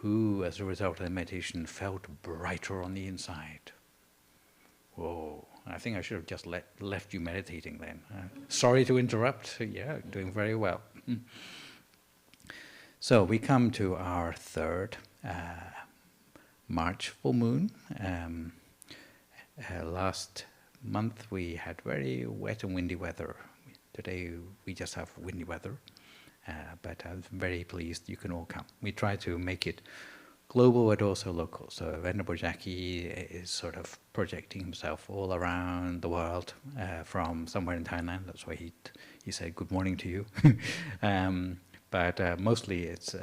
who, as a result of the meditation, felt brighter on the inside? Whoa, I think I should have just left you meditating then. Sorry to interrupt. Yeah, doing very well. So we come to our third March full moon. Last month we had very wet and windy weather. Today we just have windy weather, but I'm very pleased you can all come. We try to make it global but also local. So Venerable Jackie is sort of projecting himself all around the world from somewhere in Thailand. That's why he said good morning to you. But mostly it's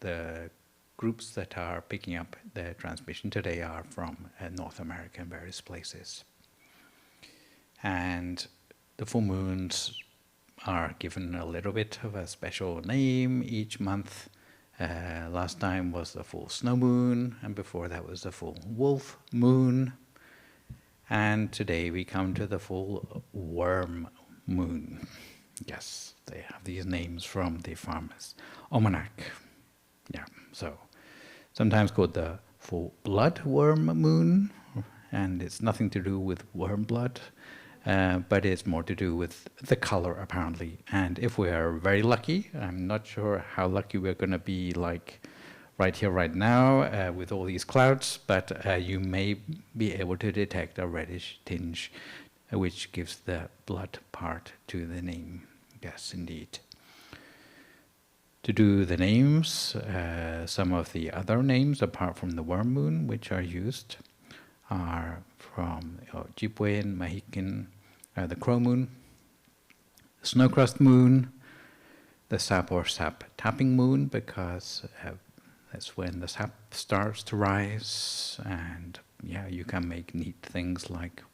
the groups that are picking up the transmission today are from North America and various places. And the full moons are given a little bit of a special name each month. Last time was the full snow moon, and before that was the full wolf moon. And today we come to the full worm moon. Yes, they have these names from the farmer's almanac. Yeah, so sometimes called the full blood worm moon, and it's nothing to do with worm blood, but it's more to do with the color apparently. And if we are very lucky, I'm not sure how lucky we're going to be like right here, right now, with all these clouds, but you may be able to detect a reddish tinge, which gives the blood part to the name. Yes, indeed. To do the names, some of the other names, apart from the worm moon, which are used, are from Jipuen, Mahikin, the crow moon, the snowcrust moon, the sap or sap tapping moon, because that's when the sap starts to rise, and yeah, you can make neat things like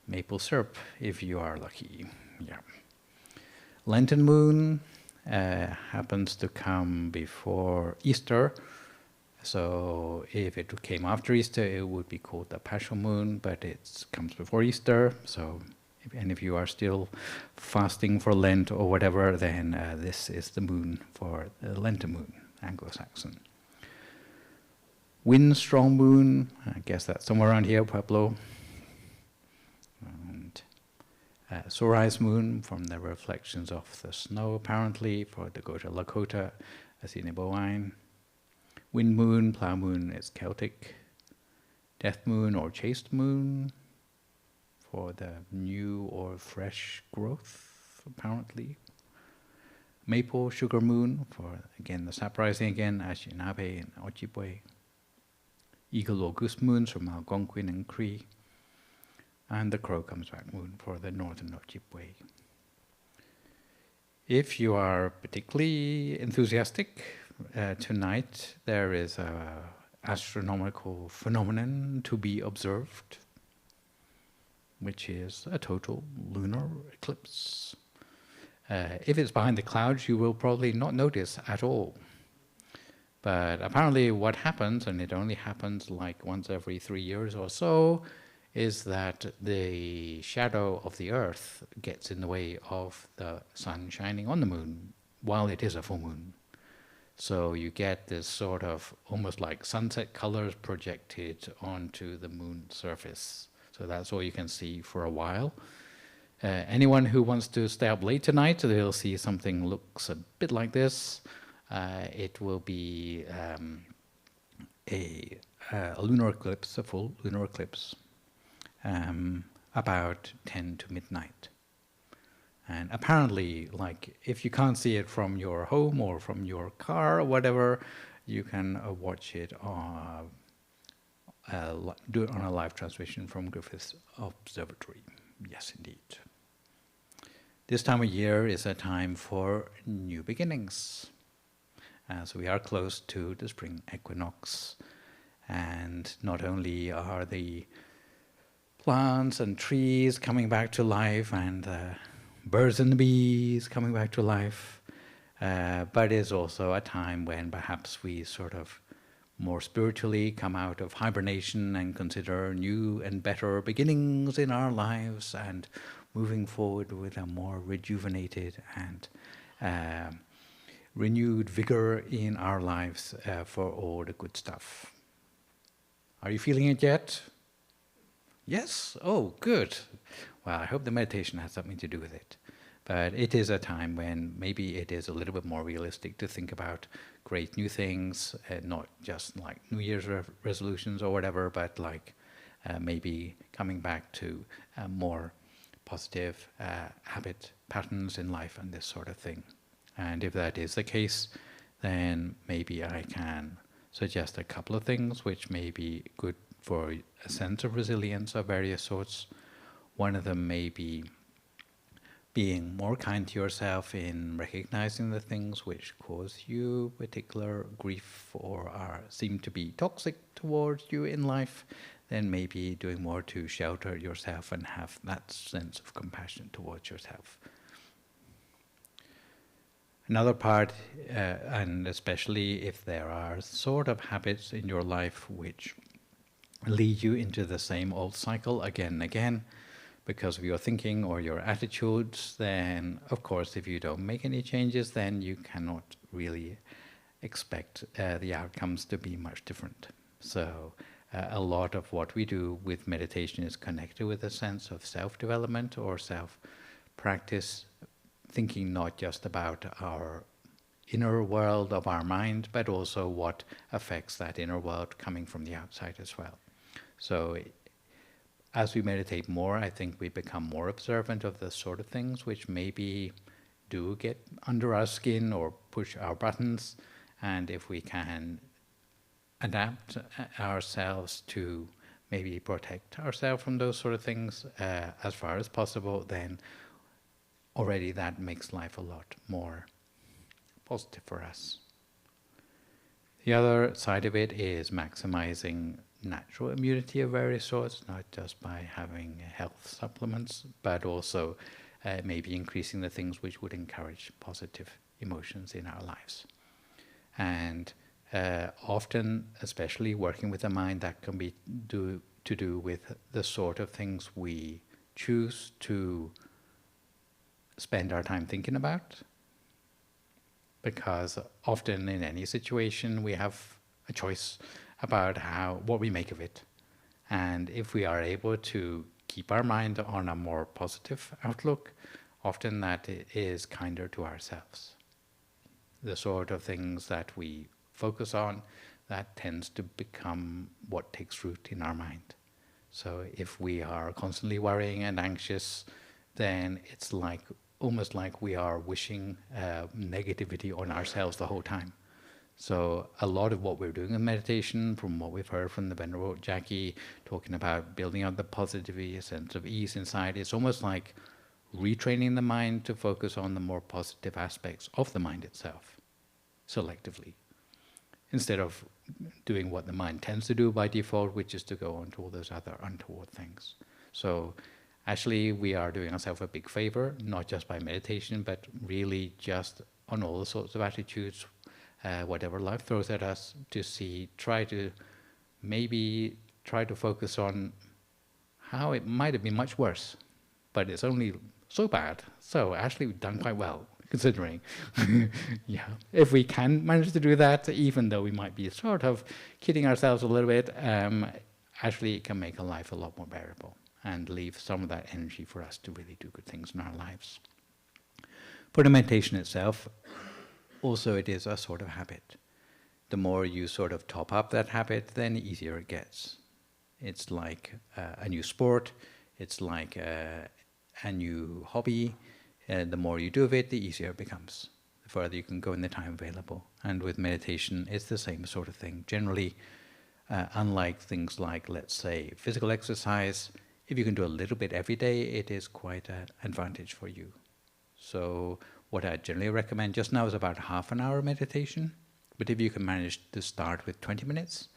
maple syrup if you are lucky. Yeah. Lenten moon happens to come before Easter, so if it came after Easter, it would be called the Paschal moon, but it comes before Easter. So, if you are still fasting for Lent or whatever, then this is the moon for the Lenten moon, Anglo-Saxon. Wind strong moon, I guess that's somewhere around here, Pueblo. And sunrise moon from the reflections of the snow, apparently, for the Dakota Lakota, Assiniboine. Wind moon, plough moon is Celtic. Death moon or chaste moon for the new or fresh growth, apparently. Maple sugar moon for, again, the sap rising again, Anishinaabe and Ojibwe. Eagle or goose moons from Algonquin and Cree. And the crow comes back moon for the northern Ojibwe. If you are particularly enthusiastic, tonight there is an astronomical phenomenon to be observed, which is a total lunar eclipse. If it's behind the clouds, you will probably not notice at all. But apparently what happens, and it only happens like once every 3 years or so, is that the shadow of the Earth gets in the way of the sun shining on the moon while it is a full moon. So you get this sort of almost like sunset colors projected onto the moon's surface. So that's all you can see for a while. Anyone who wants to stay up late tonight, they'll see something looks a bit like this. It will be a lunar eclipse, a full lunar eclipse. About 10 to midnight. And apparently, like, if you can't see it from your home or from your car or whatever, you can watch it do it on a live transmission from Griffith Observatory. Yes, indeed. This time of year is a time for new beginnings, as we are close to the spring equinox. And not only are the plants and trees coming back to life, and birds and bees coming back to life, but it's also a time when perhaps we sort of more spiritually come out of hibernation and consider new and better beginnings in our lives and moving forward with a more rejuvenated and renewed vigor in our lives for all the good stuff. Are you feeling it yet? Yes? Oh, good. Well, I hope the meditation has something to do with it. But it is a time when maybe it is a little bit more realistic to think about great new things, not just like New Year's resolutions or whatever, but like maybe coming back to more positive habit patterns in life and this sort of thing. And if that is the case, then maybe I can suggest a couple of things which may be good for a sense of resilience of various sorts. One of them may be being more kind to yourself in recognizing the things which cause you particular grief or seem to be toxic towards you in life, then maybe doing more to shelter yourself and have that sense of compassion towards yourself. Another part, and especially if there are sort of habits in your life which lead you into the same old cycle again and again, because of your thinking or your attitudes, then of course if you don't make any changes, then you cannot really expect the outcomes to be much different. So a lot of what we do with meditation is connected with a sense of self-development or self-practice, thinking not just about our inner world of our mind, but also what affects that inner world coming from the outside as well. So as we meditate more, I think we become more observant of the sort of things which maybe do get under our skin or push our buttons. And if we can adapt ourselves to maybe protect ourselves from those sort of things as far as possible, then already that makes life a lot more positive for us. The other side of it is maximizing natural immunity of various sorts, not just by having health supplements, but also maybe increasing the things which would encourage positive emotions in our lives. And often, especially working with the mind, that can be to do with the sort of things we choose to spend our time thinking about. Because often in any situation we have a choice about what we make of it. And if we are able to keep our mind on a more positive outlook, often that is kinder to ourselves. The sort of things that we focus on, that tends to become what takes root in our mind. So if we are constantly worrying and anxious, then it's almost like we are wishing negativity on ourselves the whole time. So a lot of what we're doing in meditation, from what we've heard from the Venerable Jackie, talking about building up the positivity, a sense of ease inside, it's almost like retraining the mind to focus on the more positive aspects of the mind itself, selectively, instead of doing what the mind tends to do by default, which is to go on to all those other untoward things. So actually we are doing ourselves a big favor, not just by meditation, but really just on all the sorts of attitudes, whatever life throws at us, to try to focus on how it might have been much worse, but it's only so bad. So actually we've done quite well, considering. Yeah, if we can manage to do that, even though we might be sort of kidding ourselves a little bit, actually it can make a life a lot more bearable and leave some of that energy for us to really do good things in our lives. For the meditation itself, also it is a sort of habit. The more you sort of top up that habit, then the easier it gets. It's like a new sport, it's like a new hobby. The more you do of it, the easier it becomes. The further you can go in the time available. And with meditation, it's the same sort of thing. Generally, unlike things like, let's say, physical exercise, if you can do a little bit every day, it is quite an advantage for you. So what I generally recommend just now is about half an hour meditation. But if you can manage to start with 20 minutes,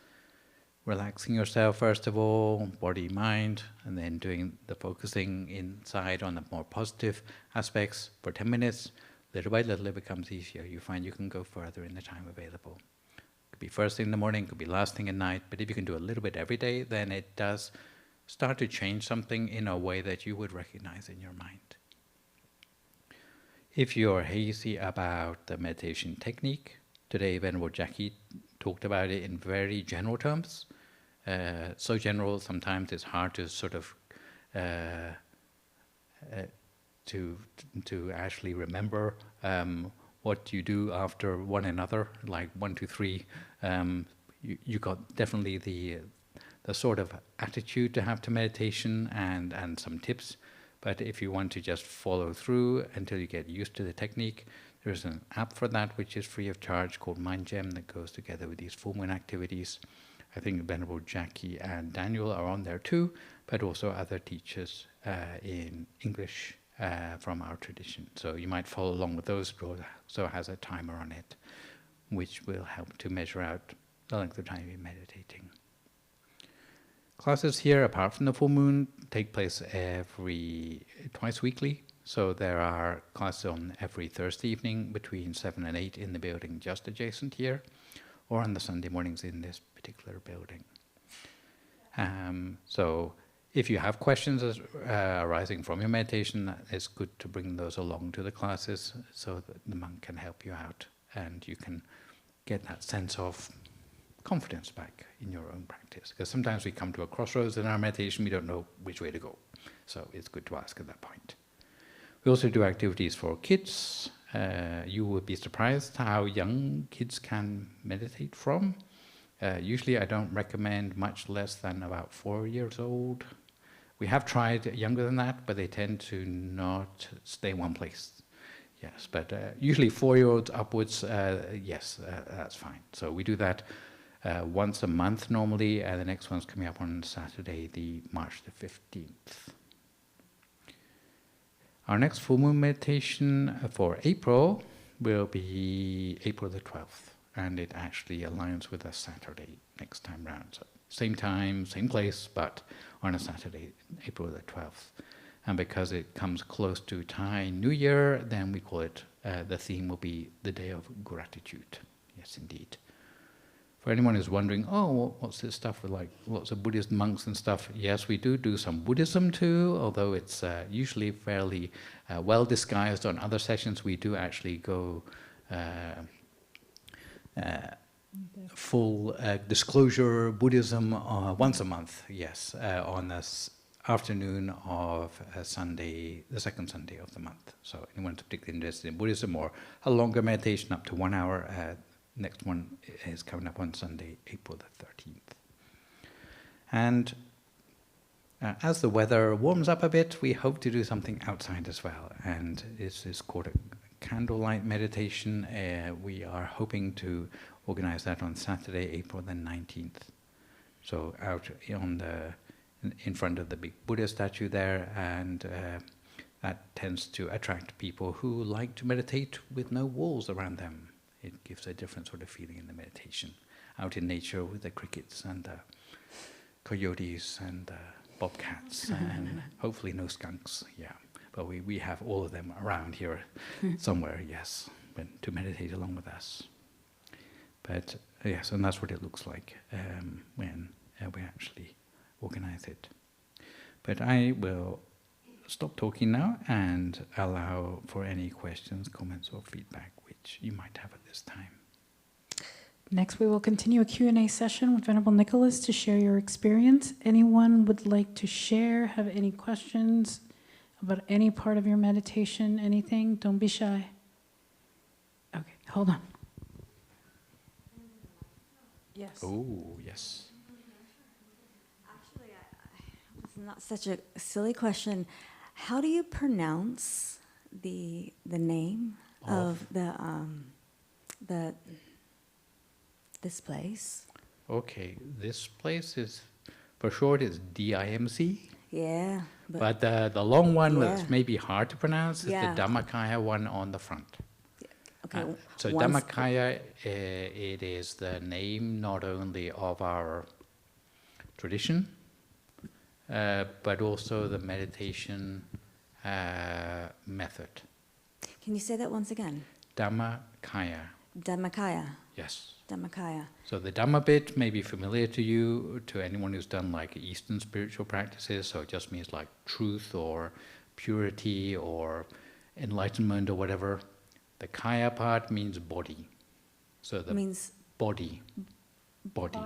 relaxing yourself first of all, body, mind, and then doing the focusing inside on the more positive aspects for 10 minutes, little by little it becomes easier. You find you can go further in the time available. It could be first thing in the morning, it could be last thing at night, but if you can do a little bit every day, then it does start to change something in a way that you would recognize in your mind. If you're hazy about the meditation technique, today Venerable Jackie talked about it in very general terms. So general, sometimes it's hard to sort of to actually remember what you do after one another, like 1, 2, 3. You got definitely the sort of attitude to have to meditation and some tips. But if you want to just follow through until you get used to the technique, there's an app for that which is free of charge called MindGem that goes together with these full moon activities. I think Venerable Jackie and Daniel are on there too, but also other teachers in English from our tradition. So you might follow along with those, but also has a timer on it, which will help to measure out the length of time you're meditating. Classes here, apart from the full moon, take place twice weekly. So there are classes on every Thursday evening between 7 and 8 in the building just adjacent here, or on the Sunday mornings in this particular building. So if you have questions arising from your meditation, it's good to bring those along to the classes so that the monk can help you out and you can get that sense of confidence back in your own practice. Because sometimes we come to a crossroads in our meditation, we don't know which way to go. So it's good to ask at that point. We also do activities for kids. You would be surprised how young kids can meditate from. Usually I don't recommend much less than about 4 years old. We have tried younger than that, but they tend to not stay in one place. Yes, but usually 4-year-olds upwards, yes, that's fine. So we do that once a month normally, and the next one's coming up on Saturday, March the 15th. Our next full moon meditation for April will be April the 12th, and it actually aligns with a Saturday next time round. So same time, same place, but on a Saturday, April the 12th. And because it comes close to Thai New Year, then we call it, the theme will be the Day of Gratitude. Yes, indeed. For anyone who's wondering, oh, what's this stuff with like lots of Buddhist monks and stuff? Yes, we do some Buddhism too, although it's usually fairly well disguised. On other sessions, we do actually go full disclosure Buddhism once a month, yes, on this afternoon of Sunday, the second Sunday of the month. So anyone who's particularly interested in Buddhism or a longer meditation up to 1 hour, next one is coming up on Sunday, April the 13th. And as the weather warms up a bit, we hope to do something outside as well. And this is called a candlelight meditation. We are hoping to organize that on Saturday, April the 19th. So out in front of the big Buddha statue there, and that tends to attract people who like to meditate with no walls around them. It gives a different sort of feeling in the meditation. Out in nature with the crickets and the coyotes and the bobcats and hopefully no skunks, yeah. But we have all of them around here somewhere, yes, to meditate along with us. But yes, and that's what it looks like when we actually organize it. But I will stop talking now and allow for any questions, comments or feedback which you might have at this time. Next, we will continue a Q&A session with Venerable Nicholas to share your experience. Anyone would like to share, have any questions about any part of your meditation, anything? Don't be shy. Okay, hold on. Yes. Oh, yes. Actually, it's not such a silly question. How do you pronounce the name of this place? Okay, this place is, for short, is DIMC. Yeah. But the long one Yeah. that's maybe hard to pronounce is Yeah. the Dhammakaya one on the front. Okay. So once- Dhammakaya, it is the name not only of our tradition, but also the meditation method. Can you say that once again? Dhammakaya. Dhammakaya. Yes. Dhammakaya. So the Dhamma bit may be familiar to you, to anyone who's done like Eastern spiritual practices. So it just means like truth or purity or enlightenment or whatever. The kaya part means body. So the Means body. body.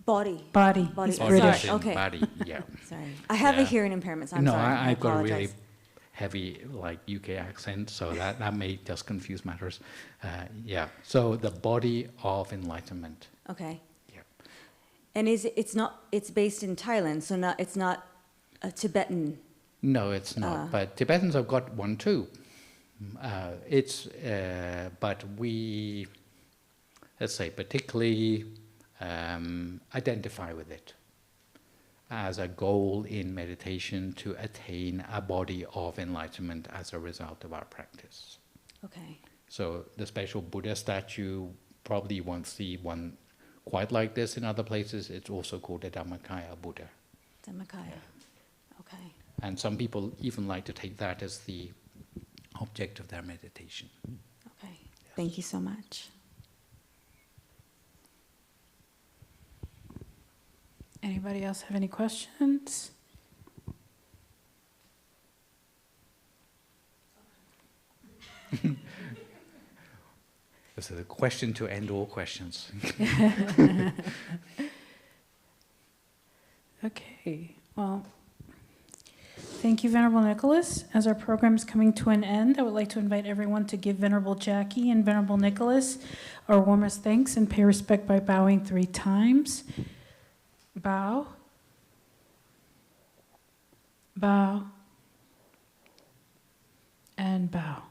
Body. Body. He's Sorry, British. okay. Body, yeah. Sorry. I have a Yeah. hearing impairment, so I'm No, sorry. I've got a really apologize. heavy, like, UK accent, so that may just confuse matters. Yeah, so the body of enlightenment. Okay. Yeah. And it's based in Thailand, so it's not a Tibetan. No, it's not. But Tibetans have got one too. But we, let's say, particularly identify with it as a goal in meditation to attain a body of enlightenment as a result of our practice. Okay. So the special Buddha statue, probably you won't see one quite like this in other places. It's also called the Dhammakaya Buddha. Dhammakaya. Okay. And some people even like to take that as the object of their meditation. Okay. Thank you so much. Anybody else have any questions? This is a question to end all questions. Okay, well, thank you, Venerable Nicholas. As our program is coming to an end, I would like to invite everyone to give Venerable Jackie and Venerable Nicholas our warmest thanks and pay respect by bowing 3 times. Bow. Bow. And bow.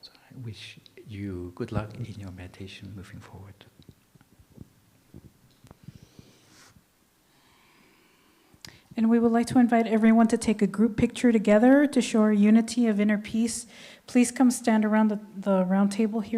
So I wish you good luck in your meditation moving forward. And we would like to invite everyone to take a group picture together to show our unity of inner peace. Please come stand around the round table here.